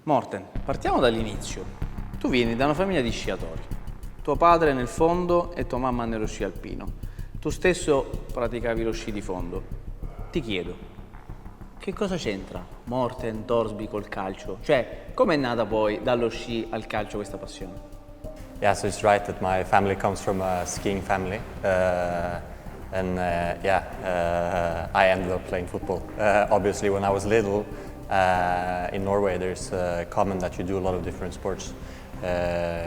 Morten, partiamo dall'inizio. Tu vieni da una famiglia di sciatori. Tuo padre nel fondo e tua mamma nello sci alpino. Tu stesso praticavi lo sci di fondo. Ti chiedo, che cosa c'entra Morten Thorsby col calcio? Cioè, com'è nata poi dallo sci al calcio questa passione? Yeah, so it's right that my family comes from a skiing family, I ended up playing football. Obviously, when I was little, in Norway, there's common that you do a lot of different sports.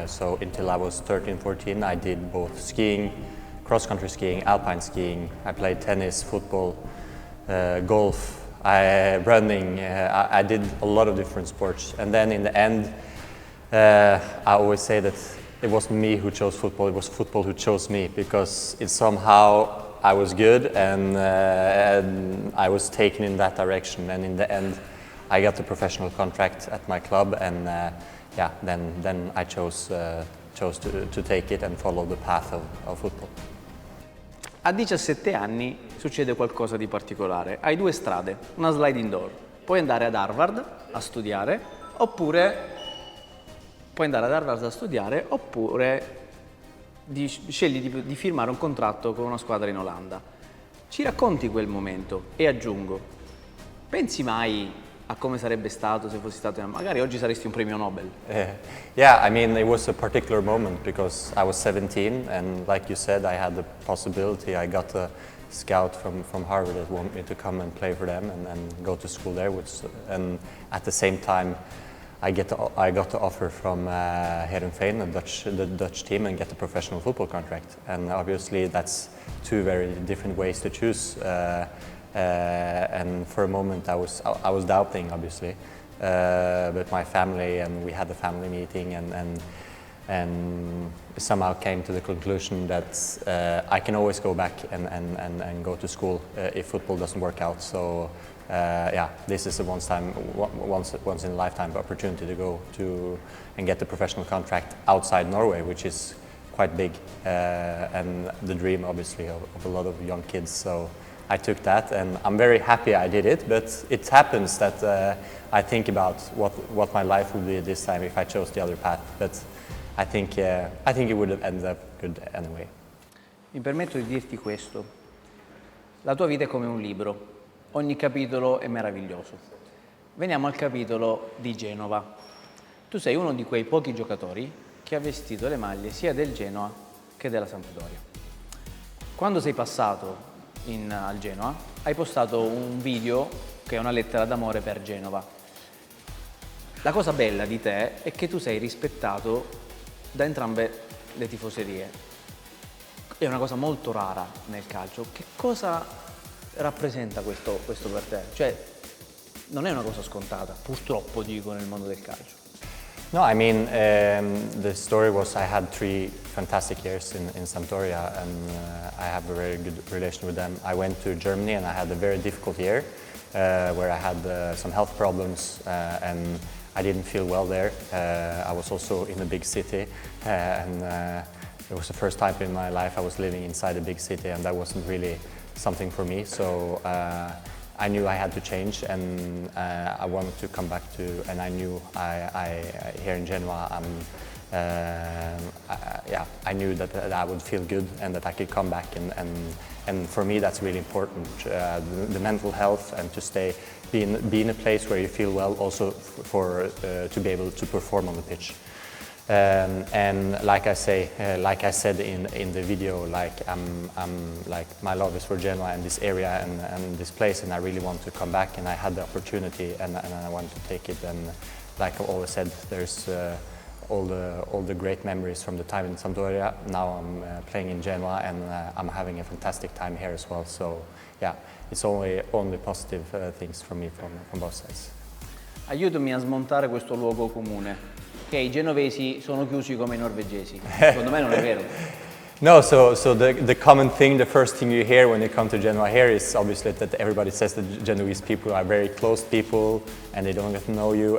So until I was 13, 14, I did both skiing, cross-country skiing, alpine skiing. I played tennis, football, golf, running. I did a lot of different sports, and then in the end, I always say that it wasn't me who chose football, it was football who chose me, because it somehow I was good and I was taken in that direction, and in the end I got a professional contract at my club, and then I chose to take it and follow the path of football. A 17 anni succede qualcosa di particolare. Hai due strade, una sliding door. Puoi andare ad Harvard a studiare, oppure scegli di firmare un contratto con una squadra in Olanda. Ci racconti quel momento e aggiungo, pensi mai a come sarebbe stato se fossi stato, magari oggi saresti un premio Nobel? Yeah, I mean, it was a particular moment because I was 17 and like you said, I had the possibility. I got a scout from Harvard that wanted me to come and play for them and go to school there, and at the same time I got the offer from Heerenveen, the Dutch team, and get a professional football contract. And obviously that's two very different ways to choose. And for a moment I was doubting, obviously, but my family, and we had a family meeting, and somehow came to the conclusion that I can always go back and go to school if football doesn't work out. So this is a once in a lifetime opportunity to go to and get the professional contract outside Norway, which is quite big, and the dream obviously of a lot of young kids. So I took that, and I'm very happy I did it, but it happens that I think about what my life would be this time if I chose the other path, but I think it would have ended up good anyway. Mi permetto di dirti questo, la tua vita è come un libro, ogni capitolo è meraviglioso. Veniamo al capitolo di Genova. Tu sei uno di quei pochi giocatori che ha vestito le maglie sia del Genoa che della Sampdoria. Quando sei passato al Genoa, hai postato un video che è una lettera d'amore per Genova. La cosa bella di te è che tu sei rispettato da entrambe le tifoserie. È una cosa molto rara nel calcio. Che cosa rappresenta questo per te? Cioè, non è una cosa scontata, purtroppo dico, nel mondo del calcio. No, I mean, the story was I had 3 fantastic years in Sampdoria, and I have a very good relation with them. I went to Germany and I had a very difficult year where I had some health problems and I didn't feel well there. I was also in a big city and it was the first time in my life I was living inside a big city, and that wasn't really something for me. So I knew I had to change, and I wanted to come back to, and I knew here in Genoa, I knew that I would feel good and that I could come back, and for me that's really important, the mental health, and to be in a place where you feel well, also to be able to perform on the pitch. And like I said in the video, I'm like, my love is for Genoa and this area and this place, and I really want to come back, and I had the opportunity, and I want to take it. And like I always said, there's all the great memories from the time in Sampdoria. Now I'm playing in Genoa, and I'm having a fantastic time here as well. So yeah, it's only positive things for me from both sides. Aiutami a smontare questo luogo comune, che i genovesi sono chiusi come i norvegesi. Secondo me non è vero. No, so the common thing, the first thing you hear when you come to Genoa here is obviously that everybody says that Genoese people are very closed people and they don't get to know you.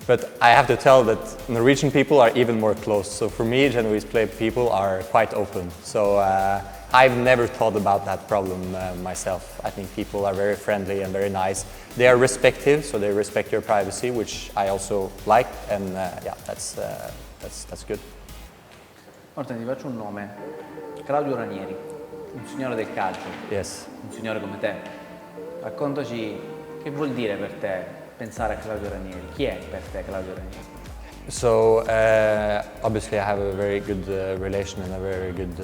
But I have to tell that Norwegian people are even more closed. So for me, Genoese people are quite open. So I've never thought about that problem myself. I think people are very friendly and very nice. They are respective, so they respect your privacy, which I also like, and yeah, that's good. Morten, ti faccio un nome. Claudio Ranieri, un signore del calcio. Yes. Un signore come te. Raccontaci che vuol dire per te pensare a Claudio Ranieri. Chi è per te Claudio Ranieri? So obviously I have a very good relation and a very good.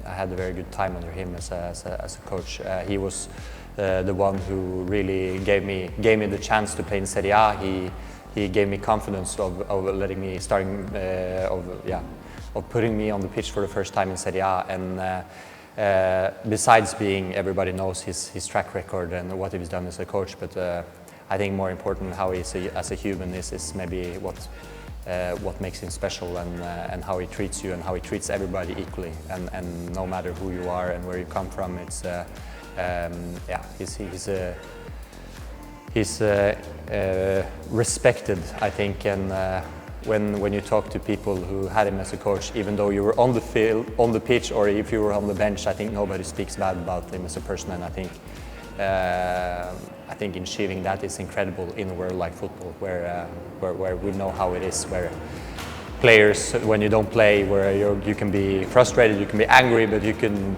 I had a very good time under him as a coach. He was the one who really gave me the chance to play in Serie A. He gave me confidence of letting me of putting me on the pitch for the first time in Serie A. And besides being, everybody knows his track record and what he's done as a coach, but I think more important how he is as a human is maybe what makes him special, and how he treats you and how he treats everybody equally, and no matter who you are and where you come from, it's he's respected, I think, and when you talk to people who had him as a coach, even though you were on the field, on the pitch, or if you were on the bench, I think nobody speaks bad about him as a person, and I think achieving that is incredible in a world like football, where we know how it is, where players, when you don't play, where you can be frustrated, you can be angry, but you can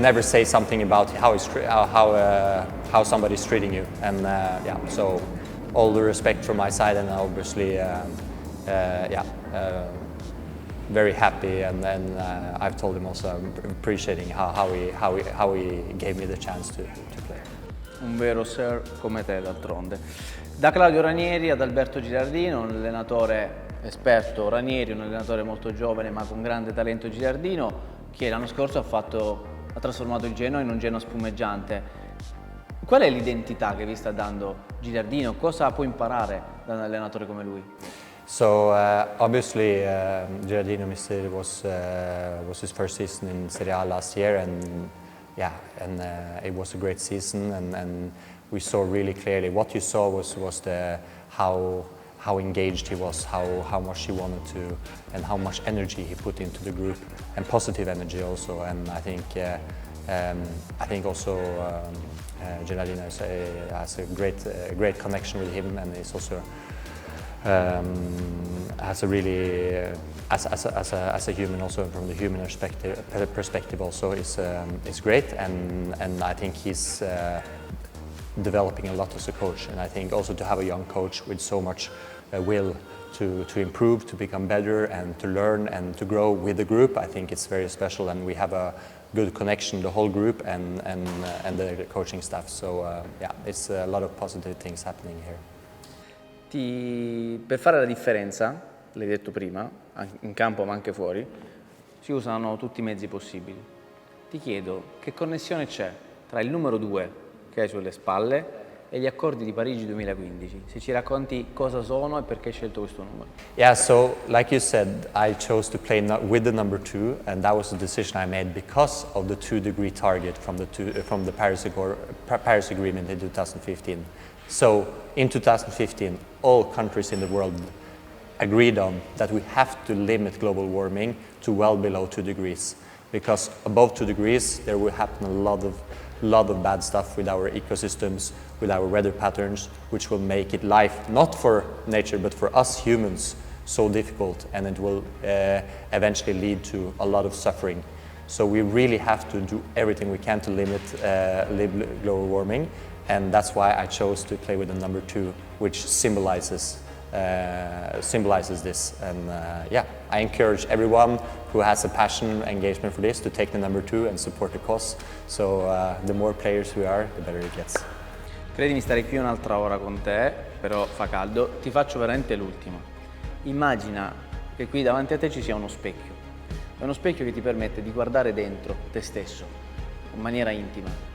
never say something about how somebody's treating you, and yeah, so all the respect from my side, and obviously very happy, and I've told him also I'm appreciating how he gave me the chance to play. Un vero sir come te, d'altronde. Da Claudio Ranieri ad Alberto Girardino, un allenatore esperto Ranieri, un allenatore molto giovane ma con grande talento Girardino, che l'anno scorso ha trasformato il Genoa in un Genoa spumeggiante. Qual è l'identità che vi sta dando Girardino? Cosa può imparare da un allenatore come lui? So obviously Girardino was his first season in Serie A last year, and yeah, and it was a great season, and we saw really clearly what you saw was how engaged he was, how much he wanted to, and how much energy he put into the group, and positive energy also. And I think also Girardino has a great connection with him, and is also has a really as a human, also from the human perspective also is great, and I think he's developing a lot as a coach, and I think also to have a young coach with so much will to improve, to become better, and to learn and to grow with the group, I think it's very special, and we have a good connection, the whole group and the coaching staff. So yeah, it's a lot of positive things happening here. Per fare la differenza, l'hai detto prima, in campo ma anche fuori, si usano tutti i mezzi possibili. Ti chiedo che connessione c'è tra il numero 2 che hai sulle spalle e gli accordi di Parigi 2015. Se ci racconti cosa sono e perché hai scelto questo numero. Yeah, so like you said, I chose to play with the number 2, and that was a decision I made because of the 2-degree target from the Paris Agreement in 2015. So in 2015, all countries in the world agreed on that we have to limit global warming to well below 2 degrees, because above 2 degrees there will happen a lot of bad stuff with our ecosystems, with our weather patterns, which will make it life, not for nature but for us humans, so difficult, and it will eventually lead to a lot of suffering. So we really have to do everything we can to limit global warming, and that's why I chose to play with the number 2, which symbolizes this. And yeah, I encourage everyone who has a passion, engagement for this, to take the number 2 and support the cause. So the more players we are, the better it gets. Credimi, starei qui un'altra ora con te, però fa caldo. Ti faccio veramente l'ultima. Immagina che qui davanti a te ci sia uno specchio. È uno specchio che ti permette di guardare dentro te stesso, in maniera intima.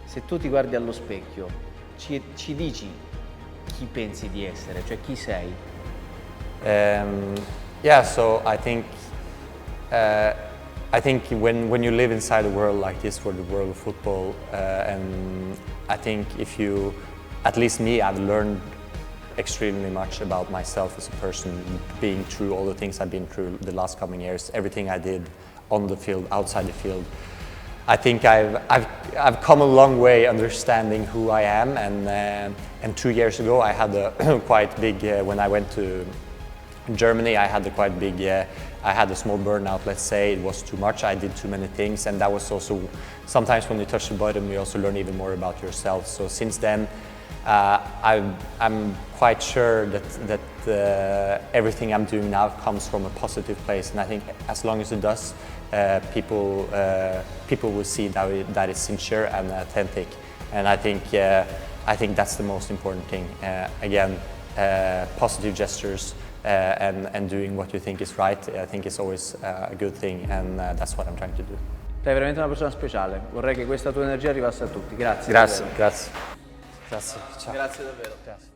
Se tu ti guardi allo specchio, ci dici chi pensi di essere, cioè chi sei? Yeah, so I think when you live inside a world like this, for the world of football, and I think if you, at least me, I've learned extremely much about myself as a person, being through all the things I've been through the last coming years. Everything I did, on the field, outside the field. I think I've come a long way understanding who I am, and 2 years ago I had a quite big, when I went to Germany, I had a quite big, I had a small burnout, let's say. It was too much, I did too many things, and that was also, sometimes when you touch the bottom you also learn even more about yourself. So since then I'm quite sure that everything I'm doing now comes from a positive place, and I think as long as it does, people will see that it's sincere and authentic, and I think that's the most important thing. Again, positive gestures and doing what you think is right, I think is always a good thing, and that's what I'm trying to do. Sei veramente una persona speciale, vorrei che questa tua energia arrivasse a tutti. Grazie. Grazie, grazie. Grazie, ciao. Grazie davvero. Grazie.